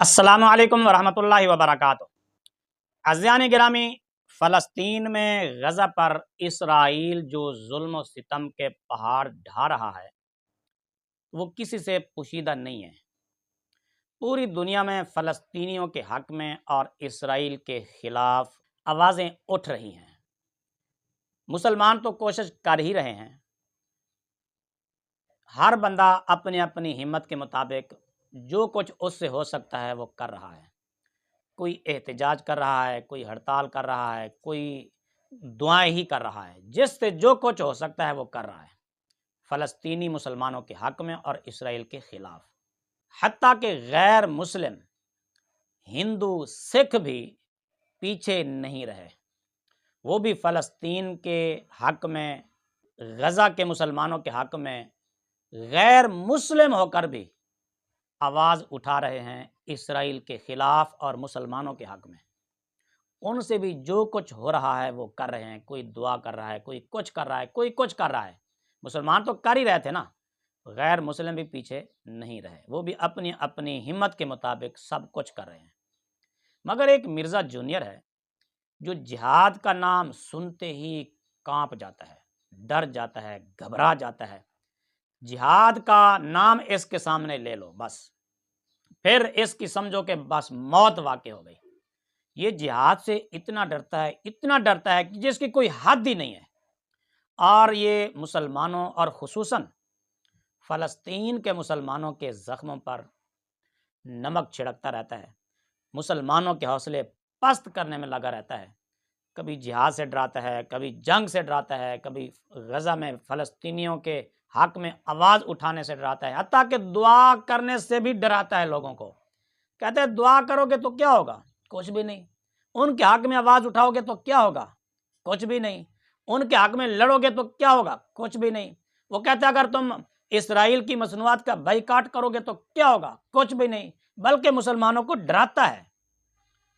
السلام علیکم ورحمۃ اللہ وبرکاتہ۔ عزیزان گرامی، فلسطین میں غزہ پر اسرائیل جو ظلم و ستم کے پہاڑ ڈھا رہا ہے وہ کسی سے پوشیدہ نہیں ہے۔ پوری دنیا میں فلسطینیوں کے حق میں اور اسرائیل کے خلاف آوازیں اٹھ رہی ہیں۔ مسلمان تو کوشش کر ہی رہے ہیں، ہر بندہ اپنی اپنی ہمت کے مطابق جو کچھ اس سے ہو سکتا ہے وہ کر رہا ہے۔ کوئی احتجاج کر رہا ہے، کوئی ہڑتال کر رہا ہے، کوئی دعائیں ہی کر رہا ہے، جس سے جو کچھ ہو سکتا ہے وہ کر رہا ہے فلسطینی مسلمانوں کے حق میں اور اسرائیل کے خلاف۔ حتیٰ کہ غیر مسلم ہندو سکھ بھی پیچھے نہیں رہے، وہ بھی فلسطین کے حق میں، غزہ کے مسلمانوں کے حق میں غیر مسلم ہو کر بھی آواز اٹھا رہے ہیں اسرائیل کے خلاف اور مسلمانوں کے حق میں۔ ان سے بھی جو کچھ ہو رہا ہے وہ کر رہے ہیں، کوئی دعا کر رہا ہے، کوئی کچھ کر رہا ہے، کوئی کچھ کر رہا ہے۔ مسلمان تو کر ہی رہے تھے نا، غیر مسلم بھی پیچھے نہیں رہے، وہ بھی اپنی اپنی ہمت کے مطابق سب کچھ کر رہے ہیں۔ مگر ایک مرزا جونیئر ہے جو جہاد کا نام سنتے ہی کانپ جاتا ہے، ڈر جاتا ہے، گھبرا جاتا ہے۔ جہاد کا نام اس کے سامنے لے لو بس، پھر اس کی سمجھو کہ بس موت واقع ہو گئی۔ یہ جہاد سے اتنا ڈرتا ہے، اتنا ڈرتا ہے کہ جس کی کوئی حد ہی نہیں ہے۔ اور یہ مسلمانوں اور خصوصاً فلسطین کے مسلمانوں کے زخموں پر نمک چھڑکتا رہتا ہے، مسلمانوں کے حوصلے پست کرنے میں لگا رہتا ہے۔ کبھی جہاد سے ڈراتا ہے، کبھی جنگ سے ڈراتا ہے، کبھی غزہ میں فلسطینیوں کے حق میں آواز اٹھانے سے ڈراتا ہے، حتیٰ کہ دعا کرنے سے بھی ڈراتا ہے لوگوں کو۔ کہتے ہیں دعا کرو گے تو کیا ہوگا؟ کچھ بھی نہیں۔ ان کے حق میں آواز اٹھاؤ گے تو کیا ہوگا؟ کچھ بھی نہیں۔ ان کے حق میں لڑو گے تو کیا ہوگا؟ کچھ بھی نہیں۔ وہ کہتے ہیں اگر تم اسرائیل کی مصنوعات کا بائیکاٹ کرو گے تو کیا ہوگا؟ کچھ بھی نہیں۔ بلکہ مسلمانوں کو ڈراتا ہے،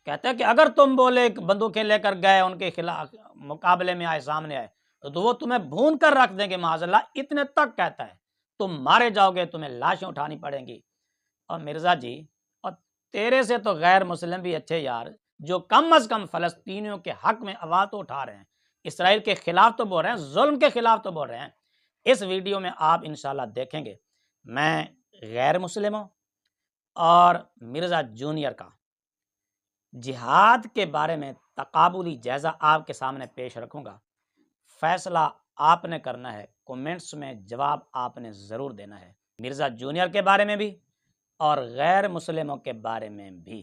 کہتے ہیں کہ اگر تم بولے بندوقیں لے کر گئے ان کے خلاف مقابلے میں آئے، سامنے آئے، تو وہ تمہیں بھون کر رکھ دیں گے معاذ اللہ، اتنے تک کہتا ہے۔ تم مارے جاؤ گے، تمہیں لاشیں اٹھانی پڑیں گی۔ اور مرزا جی، اور تیرے سے تو غیر مسلم بھی اچھے یار، جو کم از کم فلسطینیوں کے حق میں آواز تو اٹھا رہے ہیں، اسرائیل کے خلاف تو بول رہے ہیں، ظلم کے خلاف تو بول رہے ہیں۔ اس ویڈیو میں آپ انشاءاللہ دیکھیں گے میں غیر مسلموں اور مرزا جونیئر کا جہاد کے بارے میں تقابلی جائزہ آپ کے سامنے پیش رکھوں گا۔ فیصلہ آپ نے کرنا ہے، کومنٹس میں جواب آپ نے ضرور دینا ہے، مرزا جونیئر کے بارے میں بھی اور غیر مسلموں کے بارے میں بھی۔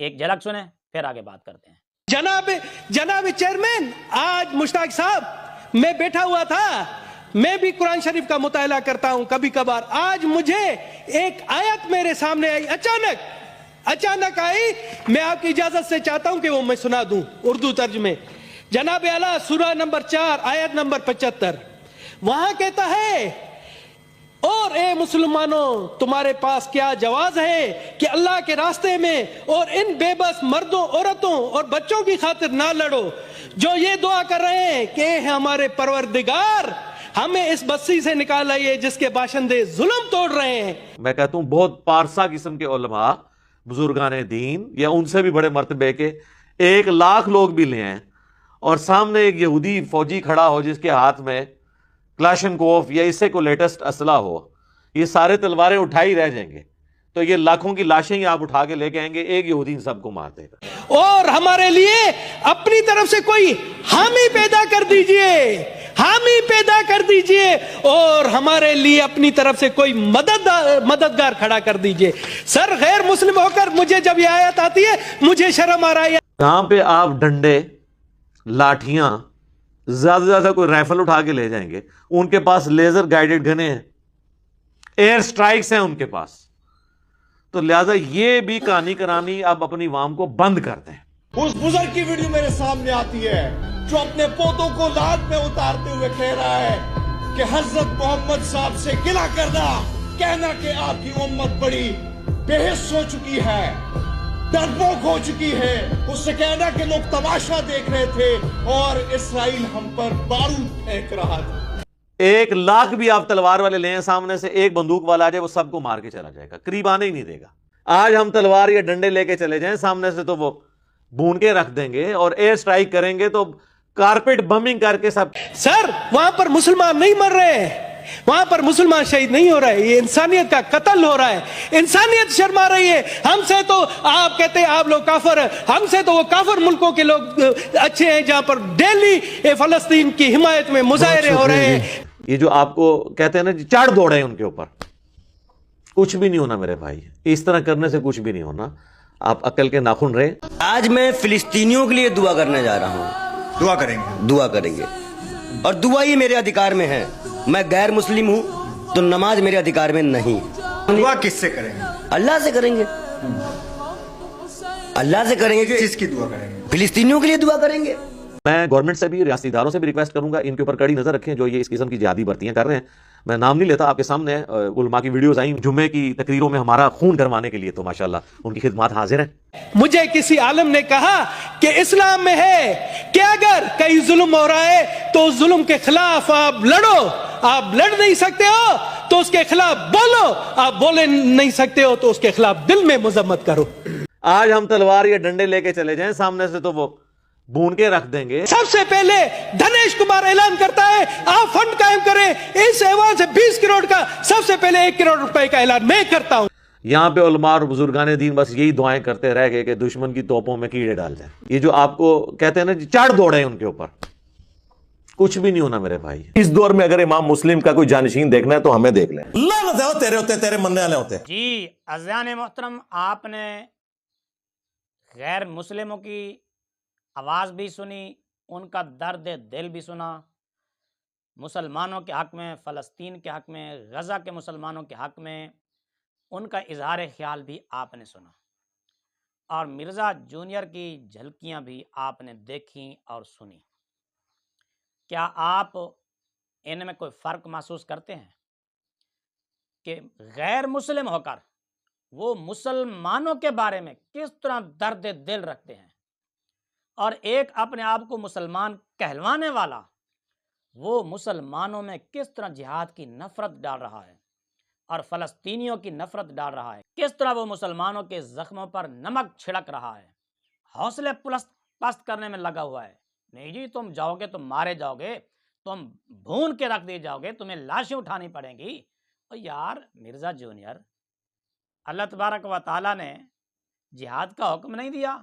ایک جھلک سنیں پھر آگے بات کرتے ہیں۔ جناب چیئرمین، آج مشتاق صاحب، میں بیٹھا ہوا تھا، میں بھی قرآن شریف کا مطالعہ کرتا ہوں کبھی کبھار۔ آج مجھے ایک آیت میرے سامنے آئی، اچانک آئی، میں آپ کی اجازت سے چاہتا ہوں کہ وہ میں سنا دوں اردو ترجمے۔ جناب اعلیٰ سورہ نمبر 4 آیت نمبر 75، وہاں کہتا ہے، اور اے مسلمانوں تمہارے پاس کیا جواز ہے کہ اللہ کے راستے میں اور ان بے بس مردوں، عورتوں اور بچوں کی خاطر نہ لڑو جو یہ دعا کر رہے ہیں کہ اے ہمارے پروردگار ہمیں اس بستی سے نکال لائیے جس کے باشندے ظلم توڑ رہے ہیں۔ میں کہتا ہوں بہت پارسا قسم کے علماء، بزرگان دین یا ان سے بھی بڑے مرتبے کے 1,00,000 لوگ بھی لے آئیں اور سامنے ایک یہودی فوجی کھڑا ہو جس کے ہاتھ میں کلاشنکوف یا اس سے کوئی لیٹسٹ اسلحہ ہو، یہ سارے تلواریں اٹھائی رہ جائیں گے، تو یہ لاکھوں کی لاشیں ہی آپ اٹھا کے لے کے آئیں گے، ایک یہودی ان سب کو مار دے گا۔ اور ہمارے لیے اپنی طرف سے کوئی حامی پیدا کر دیجئے، حامی پیدا کر دیجئے، اور ہمارے لیے اپنی طرف سے کوئی مددگار کھڑا کر دیجئے۔ سر، غیر مسلم ہو کر مجھے جب یہ آیت آتی ہے مجھے شرم آ رہا ہے۔ کہاں پہ آپ ڈنڈے، لاٹھیاں، زیادہ سے زیادہ کوئی رائفل اٹھا کے لے جائیں گے؟ ان کے پاس لیزر گائیڈڈ گنیں ہیں، ایئر سٹرائکس ہیں ان کے پاس، تو لہذا یہ بھی کہانی کرانی اب اپنی عوام کو بند کر دیں۔ اس بزرگ کی ویڈیو میرے سامنے آتی ہے جو اپنے پودوں کو لاد میں اتارتے ہوئے کہہ رہا ہے کہ حضرت محمد صاحب سے گلہ کرنا، کہنا کہ آپ کی امت بڑی بے حس ہو چکی ہے، ڈرپوک ہو چکی ہے، اس سے کہنا کہ لوگ تماشا دیکھ رہے تھے اور اسرائیل ہم پر بارود پھینک رہا تھا۔ 1,00,000 بھی آپ تلوار والے لیں سامنے سے، ایک بندوق والا آ جائے وہ سب کو مار کے چلا جائے گا، قریب آنے ہی نہیں دے گا۔ آج ہم تلوار یا ڈنڈے لے کے چلے جائیں سامنے سے تو وہ بھون کے رکھ دیں گے, اور ایئر سٹرائک کریں گے تو کارپیٹ بمنگ کر کے سب. سر وہاں پر مسلمان نہیں مر رہے ہیں, وہاں پر مسلمان شہید نہیں ہو رہے, یہ انسانیت کا قتل ہو رہا ہے, انسانیت شرما رہی ہے. ہم سے تو آپ کہتے ہیں آپ لوگ کافر ہیں, ہم سے تو وہ کافر ملکوں کے لوگ اچھے ہیں جہاں پر ڈیلی فلسطین کی حمایت میں مظاہرے ہو رہے ہیں. یہ جو آپ کو کہتے ہیں نا چڑ دوڑے ان کے اوپر, کچھ بھی نہیں ہونا میرے بھائی, اس طرح کرنے سے کچھ بھی نہیں ہونا. آپ عقل کے ناخن رہے. آج میں فلسطینیوں کے لیے دعا کرنے جا رہا ہوں. دعا کریں گے اور دعا ہی میرے ادھیکار میں ہے. میں غیر مسلم ہوں تو نماز میرے ادھیکار میں نہیں. دعا کس سے کریں گے؟ اللہ سے کریں گے. اللہ سے کریں گے. کس کی دعا کریں گے؟ فلسطینیوں کے لیے دعا کریں گے. میں گورنمنٹ سے بھی, ریاستی اداروں سے بھی ریکویسٹ کروں گا ان کے اوپر کڑی نظر رکھیں جو یہ اس قسم کی جہادی برتیاں کر رہے ہیں. میں نام نہیں لیتا, آپ کے سامنے علماء کی ویڈیوز آئیں جمعے کی تقریروں میں ہمارا خون کروانے کے لیے, تو ماشاءاللہ ان کی خدمات حاضر ہیں. مجھے کسی عالم نے کہا کہ اسلام میں ہے کہ اگر کہیں ظلم ہو رہا ہے تو اس ظلم کے خلاف آپ لڑو. آپ لڑ نہیں سکتے ہو تو اس کے خلاف بولو, آپ بولے نہیں سکتے ہو تو اس کے خلاف دل میں مذمت کرو. آج ہم تلوار یا ڈنڈے لے کے چلے جائیں سامنے سے تو وہ بھون کے رکھ دیں گے. سب سے پہلے دھنیش کمار اعلان کرتا ہے آپ فنڈ قائم کریں, اس ایوان سے 20 کروڑ کا سب سے پہلے 1 کروڑ روپے کا اعلان میں کرتا ہوں. یہاں پہ علماء اور بزرگان دین بس یہی دعائیں کرتے رہ گئے کہ دشمن کی توپوں میں کیڑے ڈال جائیں. یہ جو آپ کو کہتے ہیں نا چڑ دوڑے ان کے اوپر, کچھ بھی نہیں ہونا میرے بھائی. اس دور میں اگر امام مسلم کا کوئی جانشین دیکھنا ہے تو ہمیں دیکھ لیں. لعنت ہے تیرے ہوتے, تیرے مننے والے ہوتے. جی عزیزان محترم, آپ نے غیر مسلموں کی آواز بھی سنی, ان کا درد دل بھی سنا. مسلمانوں کے حق میں, فلسطین کے حق میں, غزہ کے مسلمانوں کے حق میں ان کا اظہار خیال بھی آپ نے سنا, اور مرزا جونیئر کی جھلکیاں بھی آپ نے دیکھی اور سنی. کیا آپ ان میں کوئی فرق محسوس کرتے ہیں کہ غیر مسلم ہو کر وہ مسلمانوں کے بارے میں کس طرح درد دل رکھتے ہیں, اور ایک اپنے آپ کو مسلمان کہلوانے والا وہ مسلمانوں میں کس طرح جہاد کی نفرت ڈال رہا ہے اور فلسطینیوں کی نفرت ڈال رہا ہے, کس طرح وہ مسلمانوں کے زخموں پر نمک چھڑک رہا ہے, حوصلے پست کرنے میں لگا ہوا ہے. نہیں جی تم جاؤ گے تو مارے جاؤ گے, تم بھون کے رکھ دیے جاؤ گے, تمہیں لاشیں اٹھانی پڑیں گی. اور یار مرزا جونیئر, اللہ تبارک و تعالیٰ نے جہاد کا حکم نہیں دیا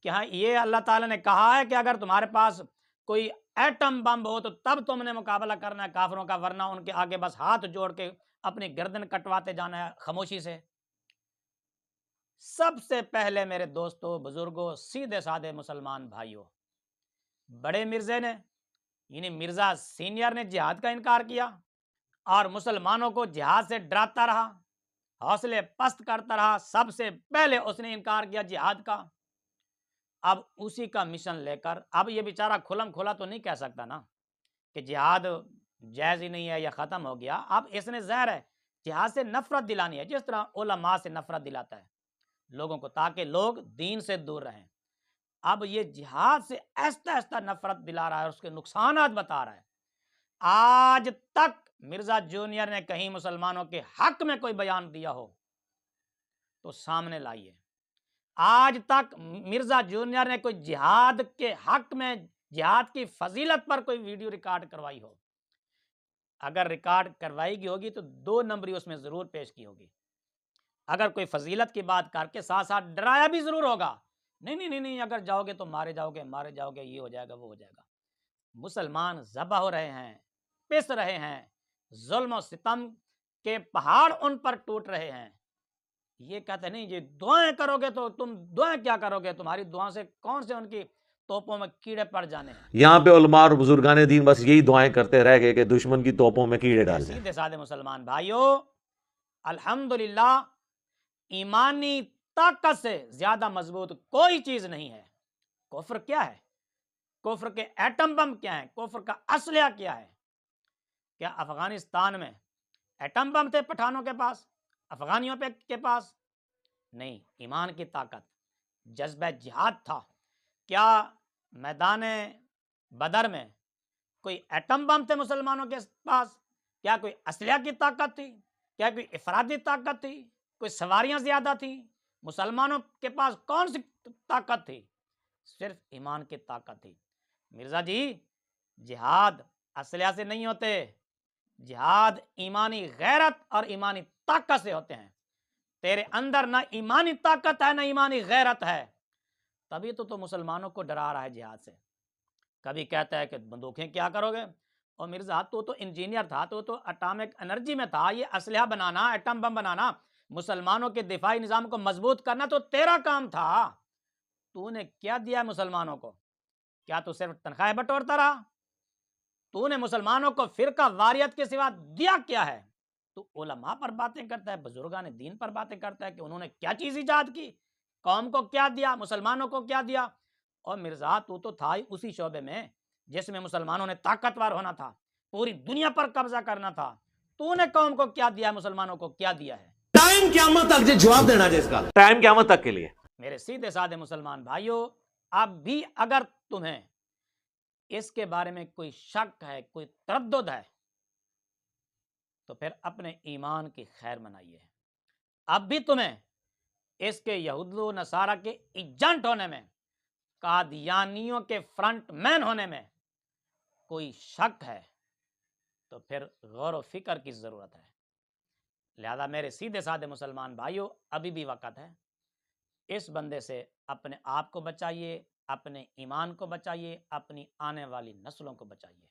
کہ ہاں یہ اللہ تعالیٰ نے کہا ہے کہ اگر تمہارے پاس کوئی ایٹم بم ہو تو تب تم نے مقابلہ کرنا ہے کافروں کا, ورنہ ان کے آگے بس ہاتھ جوڑ کے اپنی گردن کٹواتے جانا ہے خاموشی سے. سب سے پہلے میرے دوستوں, بزرگوں, سیدھے سادے مسلمان بھائیوں, بڑے مرزے نے یعنی مرزا سینئر نے جہاد کا انکار کیا اور مسلمانوں کو جہاد سے ڈراتا رہا, حوصلے پست کرتا رہا. سب سے پہلے اس نے انکار کیا جہاد کا. اب اسی کا مشن لے کر اب یہ بیچارہ کھلم کھلا تو نہیں کہہ سکتا نا کہ جہاد جائز ہی نہیں ہے یا ختم ہو گیا. اب اس نے زہر ہے جہاد سے نفرت دلانی ہے, جس طرح علماء سے نفرت دلاتا ہے لوگوں کو تاکہ لوگ دین سے دور رہیں. اب یہ جہاد سے آہستہ آہستہ نفرت دلا رہا ہے اور اس کے نقصانات بتا رہا ہے. آج تک مرزا جونیئر نے کہیں مسلمانوں کے حق میں کوئی بیان دیا ہو تو سامنے لائیے. آج تک مرزا جونیئر نے کوئی جہاد کے حق میں, جہاد کی فضیلت پر کوئی ویڈیو ریکارڈ کروائی ہو, اگر ریکارڈ کروائی گئی ہوگی تو 2 نمبری اس میں ضرور پیش کی ہوگی. اگر کوئی فضیلت کی بات کر کے ساتھ ساتھ ڈرایا بھی ضرور ہوگا, نہیں اگر جاؤ گے تو مارے جاؤ گے, یہ ہو جائے گا, وہ ہو جائے گا. مسلمان ذبح ہو رہے ہیں, پس رہے ہیں, ظلم و ستم کے پہاڑ ان پر ٹوٹ رہے ہیں. یہ کہتے نہیں جی دعائیں کرو گے تو تم دعائیں کیا کرو گے, تمہاری دعاؤں سے کون سے ان کی توپوں میں کیڑے پڑ جانے ہیں. یہاں پہ علماء اور بزرگان دین بس یہی دعائیں کرتے رہ گئے کہ دشمن کی توپوں میں کیڑے ڈال جائیں. سیدھے سادے مسلمان بھائیوں, الحمدللہ ایمانی طاقت سے زیادہ مضبوط کوئی چیز نہیں ہے. کفر کیا ہے, کفر کے ایٹم بم کیا ہیں, کفر کا اسلحہ کیا ہے. کیا افغانستان میں ایٹم بم تھے پٹھانوں کے پاس, افغانیوں کے پاس؟ نہیں, ایمان کی طاقت, جذبہ جہاد تھا. کیا میدان بدر میں کوئی ایٹم بم تھے مسلمانوں کے پاس؟ کیا کوئی اسلحہ کی طاقت تھی؟ کیا کوئی افرادی طاقت تھی؟ کوئی سواریاں زیادہ تھیں؟ مسلمانوں کے پاس کون سی طاقت تھی؟ صرف ایمان کی طاقت تھی۔ مرزا جی، جہاد اسلحہ سے نہیں ہوتے، جہاد ایمانی غیرت اور ایمانی طاقت سے ہوتے ہیں۔ تیرے اندر نہ ایمانی طاقت ہے نہ ایمانی غیرت ہے، تبھی تو مسلمانوں کو ڈرا رہا ہے جہاد سے۔ کبھی کہتا ہے کہ بندوقیں کیا کرو گے؟ اور مرزا تو انجینئر تھا، تو اٹامک انرجی میں تھا، یہ اسلحہ بنانا، ایٹم بم بنانا، مسلمانوں کے دفاعی نظام کو مضبوط کرنا تو تیرا کام تھا۔ تو نے کیا دیا مسلمانوں کو؟ کیا تو صرف تنخواہ بٹورتا رہا؟ تو نے مسلمانوں کو فرقہ واریت کے سوا دیا کیا ہے؟ تو علماء پر باتیں کرتا ہے، بزرگان دین پر باتیں کرتا ہے کہ انہوں نے کیا چیز ایجاد کی، قوم کو کیا دیا، مسلمانوں کو کیا دیا۔ اور مرزا تو تھا ہی اسی شعبے میں جس میں مسلمانوں نے طاقتور ہونا تھا، پوری دنیا پر قبضہ کرنا تھا۔ تو نے قوم کو کیا دیا، مسلمانوں کو کیا دیا ہے؟ ٹائم قیامت تک جو جواب دینا جس کا ٹائم قیامت تک کے لیے۔ میرے سیدھے سادے مسلمان بھائیوں، اب بھی اگر تمہیں اس کے بارے میں کوئی شک ہے، کوئی تردد ہے، تو پھر اپنے ایمان کی خیر منائیے۔ اب بھی تمہیں اس کے یہود و نصارہ کے ایجنٹ ہونے میں، قادیانیوں کے فرنٹ مین ہونے میں کوئی شک ہے تو پھر غور و فکر کی ضرورت ہے۔ لہذا میرے سیدھے سادے مسلمان بھائیوں، ابھی بھی وقت ہے، اس بندے سے اپنے آپ کو بچائیے، اپنے ایمان کو بچائیے، اپنی آنے والی نسلوں کو بچائیے۔